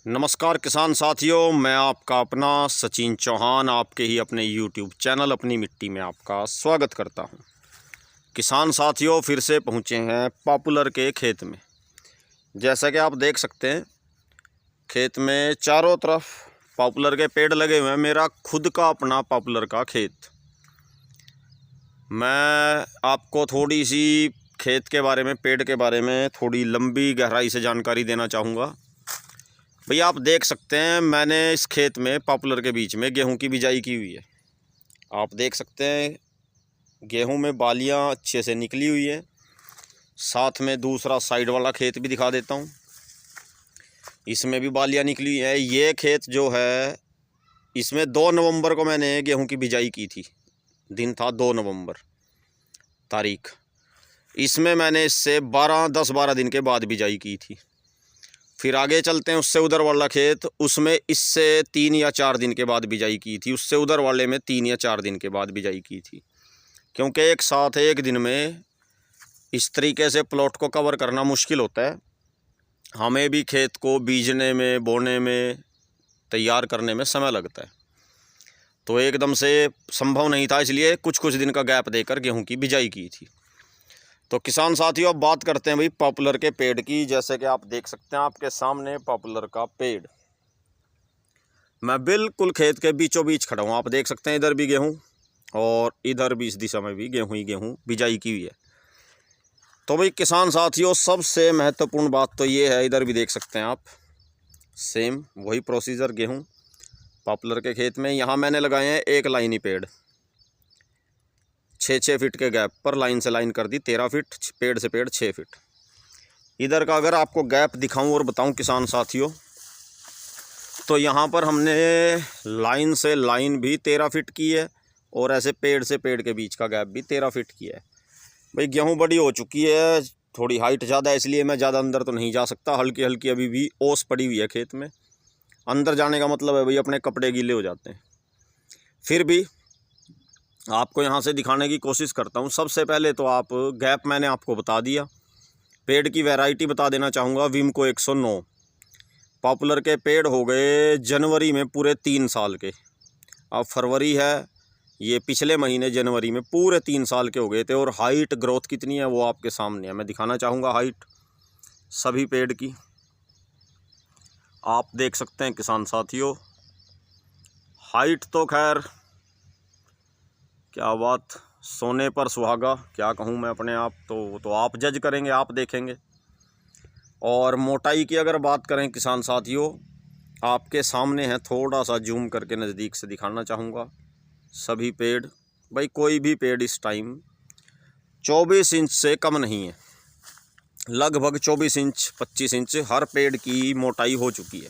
नमस्कार किसान साथियों, मैं आपका अपना सचिन चौहान आपके ही अपने YouTube चैनल अपनी मिट्टी में आपका स्वागत करता हूं। किसान साथियों, फिर से पहुंचे हैं पॉपुलर के खेत में। जैसा कि आप देख सकते हैं, खेत में चारों तरफ पॉपुलर के पेड़ लगे हुए हैं। मेरा खुद का अपना पॉपुलर का खेत। मैं आपको थोड़ी सी खेत के बारे में, पेड़ के बारे में थोड़ी लंबी गहराई से जानकारी देना चाहूँगा। भैया आप देख सकते हैं, मैंने इस खेत में पॉपुलर के बीच में गेहूं की बिजाई की हुई है। आप देख सकते हैं गेहूं में बालियां अच्छे से निकली हुई है। साथ में दूसरा साइड वाला खेत भी दिखा देता हूं, इसमें भी बालियां निकली हुई है। ये खेत जो है, इसमें 2 नवंबर को मैंने गेहूं की बिजाई की थी। दिन था 2 नवंबर तारीख। इसमें मैंने इससे 10-12 दिन के बाद बिजाई की थी। फिर आगे चलते हैं, उससे उधर वाला खेत, उसमें इससे 3 या 4 दिन के बाद बिजाई की थी। उससे उधर वाले में 3 या 4 दिन के बाद बिजाई की थी, क्योंकि एक साथ एक दिन में इस तरीके से प्लॉट को कवर करना मुश्किल होता है। हमें भी खेत को बीजने में, बोने में, तैयार करने में समय लगता है, तो एकदम से संभव नहीं था। इसलिए कुछ कुछ दिन का गैप देकर गेहूँ की बिजाई की थी। तो किसान साथियों, अब बात करते हैं भाई पॉपुलर के पेड़ की। जैसे कि आप देख सकते हैं आपके सामने पॉपुलर का पेड़। मैं बिल्कुल खेत के बीचों बीच खड़ा हूँ। आप देख सकते हैं इधर भी गेहूँ और इधर भी, इस दिशा में भी गेहूँ ही गेहूँ बिजाई की हुई है। तो भाई किसान साथियों, सबसे महत्वपूर्ण बात तो ये है, इधर भी देख सकते हैं आप, सेम वही प्रोसीजर गेहूँ पॉपुलर के खेत में। यहाँ मैंने लगाए हैं एक लाइन ही पेड़, 6-6 फीट के गैप पर लाइन से लाइन कर दी 13 फीट, पेड़ से पेड़ 6 फीट। इधर का अगर आपको गैप दिखाऊं और बताऊं किसान साथियों, तो यहाँ पर हमने लाइन से लाइन भी 13 फीट की है और ऐसे पेड़ से पेड़ के बीच का गैप भी 13 फीट किया है। भाई गेहूँ बड़ी हो चुकी है, थोड़ी हाइट ज़्यादा है, इसलिए मैं ज़्यादा अंदर तो नहीं जा सकता। हल्की हल्की अभी भी ओस पड़ी हुई है खेत में। अंदर जाने का मतलब है भाई अपने कपड़े गीले हो जाते हैं। फिर भी आपको यहाँ से दिखाने की कोशिश करता हूँ। सबसे पहले तो आप गैप मैंने आपको बता दिया। पेड़ की वैरायटी बता देना चाहूँगा, विमको 109। पॉपुलर के पेड़ हो गए जनवरी में पूरे 3 साल के। अब फरवरी है, ये पिछले महीने जनवरी में पूरे 3 साल के हो गए थे। और हाइट ग्रोथ कितनी है वो आपके सामने है। मैं दिखाना चाहूँगा हाइट सभी पेड़ की। आप देख सकते हैं किसान साथियों, हाइट तो खैर क्या बात, सोने पर सुहागा, क्या कहूँ मैं अपने आप। तो आप जज करेंगे, आप देखेंगे। और मोटाई की अगर बात करें किसान साथियों, आपके सामने है, थोड़ा सा जूम करके नज़दीक से दिखाना चाहूँगा सभी पेड़। भाई कोई भी पेड़ इस टाइम 24 इंच से कम नहीं है। लगभग 24 इंच 25 इंच हर पेड़ की मोटाई हो चुकी है।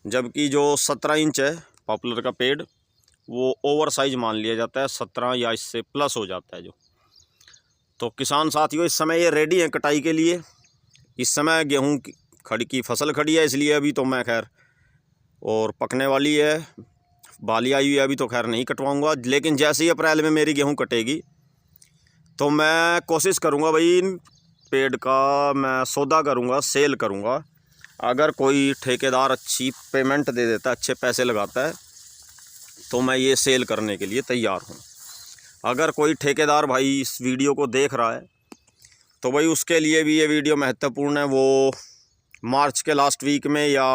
जबकि जो 17 इंच है पॉपुलर का पेड़, वो ओवर साइज मान लिया जाता है। 17 या इससे प्लस हो जाता है जो। तो किसान साथियों, इस समय ये रेडी है कटाई के लिए। इस समय गेहूं की फसल खड़ी है, इसलिए अभी तो मैं खैर, और पकने वाली है, बाली आई हुई है, अभी तो खैर नहीं कटवाऊंगा। लेकिन जैसे ही अप्रैल में मेरी गेहूं कटेगी तो मैं कोशिश करूंगा भाई इन पेड़ का मैं सौदा करूंगा, सेल करूंगा। अगर कोई ठेकेदार अच्छी पेमेंट दे देता है, अच्छे पैसे लगाता है, तो मैं ये सेल करने के लिए तैयार हूँ। अगर कोई ठेकेदार भाई इस वीडियो को देख रहा है तो भाई उसके लिए भी ये वीडियो महत्वपूर्ण है। वो मार्च के लास्ट वीक में या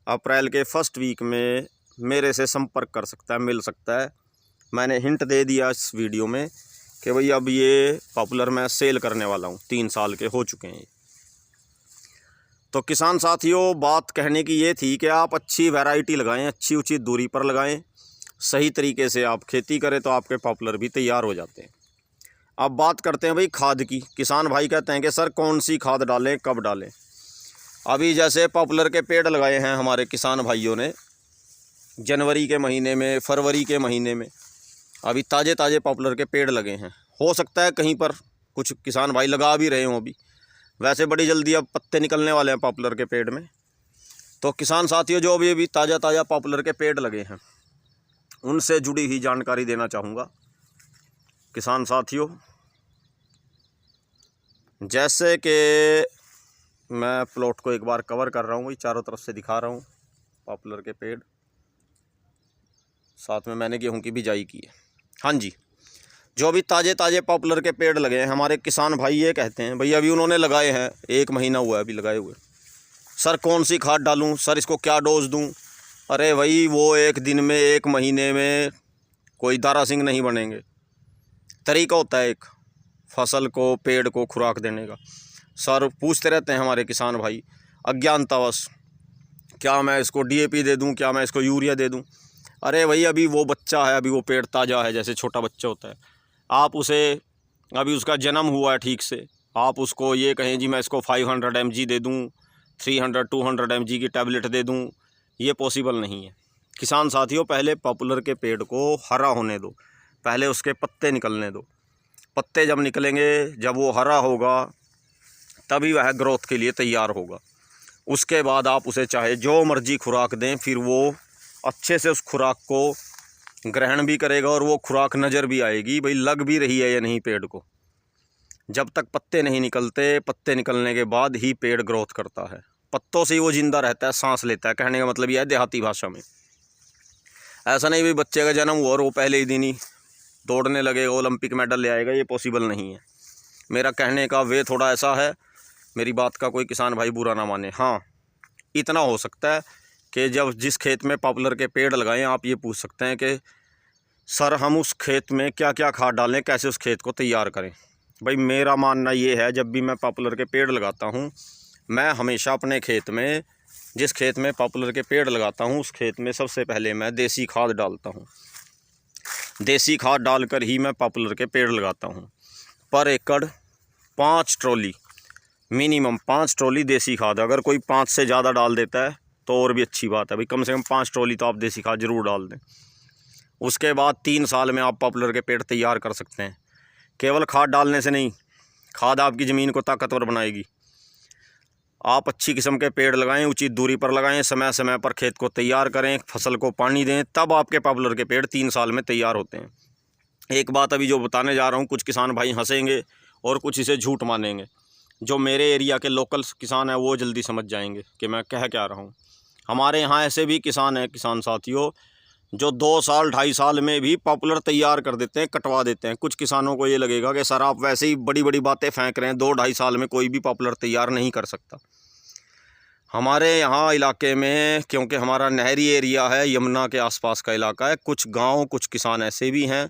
अप्रैल के फर्स्ट वीक में मेरे से संपर्क कर सकता है, मिल सकता है। मैंने हिंट दे दिया इस वीडियो में कि भाई अब ये पॉपुलर मैं सेल करने वाला हूँ। 3 साल के हो चुके हैं ये। तो किसान साथियों, बात कहने की ये थी कि आप अच्छी वैरायटी लगाएं, अच्छी उचित दूरी पर लगाएं, सही तरीके से आप खेती करें तो आपके पॉपुलर भी तैयार हो जाते हैं। अब बात करते हैं भाई खाद की। किसान भाई कहते हैं कि सर कौन सी खाद डालें, कब डालें। अभी जैसे पॉपुलर के पेड़ लगाए हैं हमारे किसान भाइयों ने जनवरी के महीने में, फरवरी के महीने में, अभी ताज़े ताज़े पॉपुलर के पेड़ लगे हैं। हो सकता है कहीं पर कुछ किसान भाई लगा भी रहे हों अभी। वैसे बड़ी जल्दी अब पत्ते निकलने वाले हैं पॉपुलर के पेड़ में। तो किसान साथियों, जो अभी ताज़ा पॉपुलर के पेड़ लगे हैं, उनसे जुड़ी हुई जानकारी देना चाहूँगा किसान साथियों। जैसे कि मैं प्लॉट को एक बार कवर कर रहा हूँ, वही चारों तरफ से दिखा रहा हूँ पॉपुलर के पेड़, साथ में मैंने गेहूं की बिजाई की है। हाँ जी, जो अभी ताज़े ताज़े पॉपुलर के पेड़ लगे हैं, हमारे किसान भाई ये कहते हैं भाई अभी उन्होंने लगाए हैं, 1 महीना हुआ है अभी लगाए हुए, सर कौन सी खाद डालूं, सर इसको क्या डोज दूं। अरे भाई वो 1 दिन में 1 महीने में कोई दारा सिंह नहीं बनेंगे। तरीका होता है एक फसल को, पेड़ को खुराक देने का। सर पूछते रहते हैं हमारे किसान भाई अज्ञानतावश, क्या मैं इसको DAP दे दूं, क्या मैं इसको यूरिया दे दूं। अरे भाई अभी वो बच्चा है, अभी वो पेड़ ताज़ा है, जैसे छोटा बच्चा होता है, आप उसे, अभी उसका जन्म हुआ है ठीक से, आप उसको ये कहें जी मैं इसको 500 mg दे दूं, 300-200 mg की टैबलेट दे दूं, ये पॉसिबल नहीं है। किसान साथियों, पहले पॉपुलर के पेड़ को हरा होने दो, पहले उसके पत्ते निकलने दो। पत्ते जब निकलेंगे, जब वो हरा होगा, तभी वह ग्रोथ के लिए तैयार होगा। उसके बाद आप उसे चाहे जो मर्जी खुराक दें, फिर वो अच्छे से उस खुराक को ग्रहण भी करेगा और वो खुराक नज़र भी आएगी भाई लग भी रही है या नहीं पेड़ को। जब तक पत्ते नहीं निकलते, पत्ते निकलने के बाद ही पेड़ ग्रोथ करता है। पत्तों से ही वो जिंदा रहता है, सांस लेता है, कहने का मतलब यह है देहाती भाषा में। ऐसा नहीं भाई बच्चे का जन्म हुआ और वो पहले ही दिन ही दौड़ने लगेगा, ओलंपिक मेडल ले आएगा, ये पॉसिबल नहीं है। मेरा कहने का वे थोड़ा ऐसा है, मेरी बात का कोई किसान भाई बुरा ना माने। हाँ, इतना हो सकता है कि जब जिस खेत में पॉपुलर के पेड़ लगाएं, आप ये पूछ सकते हैं कि सर हम उस खेत में क्या क्या खाद डालें, कैसे उस खेत को तैयार करें। भाई मेरा मानना ये है, जब भी मैं पॉपुलर के पेड़ लगाता हूँ, मैं हमेशा अपने खेत में, जिस खेत में पॉपुलर के पेड़ लगाता हूँ, उस खेत में सबसे पहले मैं देसी खाद डालता हूँ। देसी खाद डालकर ही मैं पॉपुलर के पेड़ लगाता हूँ। पर एकड़ 5 ट्रॉली, मिनिमम 5 ट्रॉली देसी खाद। अगर कोई 5 से ज़्यादा डाल देता है तो और भी अच्छी बात है भाई, कम से कम 5 ट्रॉली तो आप देसी खाद ज़रूर डाल दें। उसके बाद 3 साल में आप पॉपुलर के पेड़ तैयार कर सकते हैं। केवल खाद डालने से नहीं, खाद आपकी ज़मीन को ताकतवर बनाएगी। आप अच्छी किस्म के पेड़ लगाएं, उचित दूरी पर लगाएं, समय समय पर खेत को तैयार करें, फसल को पानी दें, तब आपके पॉपुलर के पेड़ 3 साल में तैयार होते हैं। एक बात अभी जो बताने जा रहा हूँ, कुछ किसान भाई हंसेंगे और कुछ इसे झूठ मानेंगे। जो मेरे एरिया के लोकल किसान हैं वो जल्दी समझ जाएंगे कि मैं कह क्या रहा हूँ। हमारे यहाँ ऐसे भी किसान हैं, किसान साथियों, जो 2 साल 2.5 साल में भी पॉपुलर तैयार कर देते हैं, कटवा देते हैं। कुछ किसानों को ये लगेगा कि सर आप वैसे ही बड़ी बड़ी बातें फेंक रहे हैं, 2-2.5 साल में कोई भी पॉपुलर तैयार नहीं कर सकता। हमारे यहाँ इलाके में, क्योंकि हमारा नहरी एरिया है, यमुना के आसपास का इलाका है, कुछ गांव, कुछ किसान ऐसे भी हैं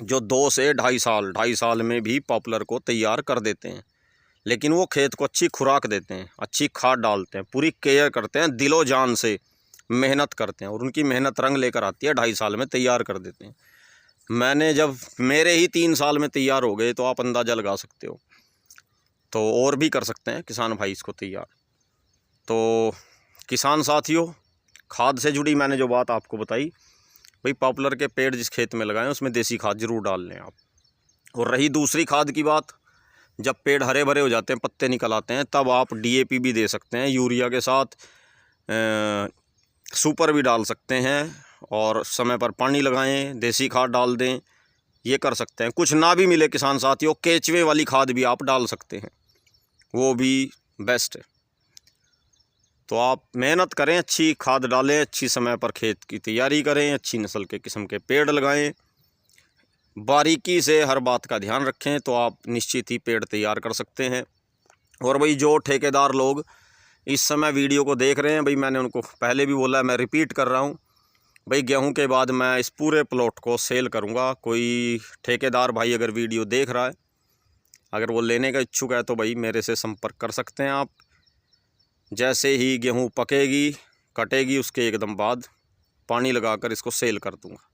जो 2 से 2.5 साल में भी पॉपुलर को तैयार कर देते हैं। लेकिन वो खेत को अच्छी खुराक देते हैं, अच्छी खाद डालते हैं, पूरी केयर करते हैं, दिलो जान से मेहनत करते हैं, और उनकी मेहनत रंग लेकर आती है, 2.5 साल में तैयार कर देते हैं। मैंने जब मेरे ही 3 साल में तैयार हो गए तो आप अंदाज़ा लगा सकते हो, तो और भी कर सकते हैं किसान भाई इसको तैयार। तो किसान साथियों, खाद से जुड़ी मैंने जो बात आपको बताई, भाई पॉपुलर के पेड़ जिस खेत में लगाएं उसमें देसी खाद ज़रूर डाल लें आप। और रही दूसरी खाद की बात, जब पेड़ हरे भरे हो जाते हैं, पत्ते निकल आते हैं, तब आप DAP भी दे सकते हैं, यूरिया के साथ सुपर भी डाल सकते हैं, और समय पर पानी लगाएं, देसी खाद डाल दें, ये कर सकते हैं। कुछ ना भी मिले किसान साथियों, केचुए वाली खाद भी आप डाल सकते हैं, वो भी बेस्ट है। तो आप मेहनत करें, अच्छी खाद डालें, अच्छी समय पर खेत की तैयारी करें, अच्छी नस्ल के किस्म के पेड़ लगाएं, बारीकी से हर बात का ध्यान रखें, तो आप निश्चित ही पेड़ तैयार कर सकते हैं। और भाई जो ठेकेदार लोग इस समय वीडियो को देख रहे हैं, भाई मैंने उनको पहले भी बोला है, मैं रिपीट कर रहा हूँ, भाई गेहूं के बाद मैं इस पूरे प्लॉट को सेल करूँगा। कोई ठेकेदार भाई अगर वीडियो देख रहा है, अगर वो लेने का इच्छुक है, तो भाई मेरे से संपर्क कर सकते हैं आप। जैसे ही गेहूं पकेगी, कटेगी, उसके एकदम बाद पानी लगाकर इसको सेल कर दूँगा।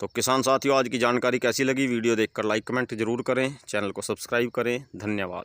तो किसान साथियों, आज की जानकारी कैसी लगी? वीडियो देखकर लाइक कमेंट ज़रूर करें, चैनल को सब्सक्राइब करें। धन्यवाद।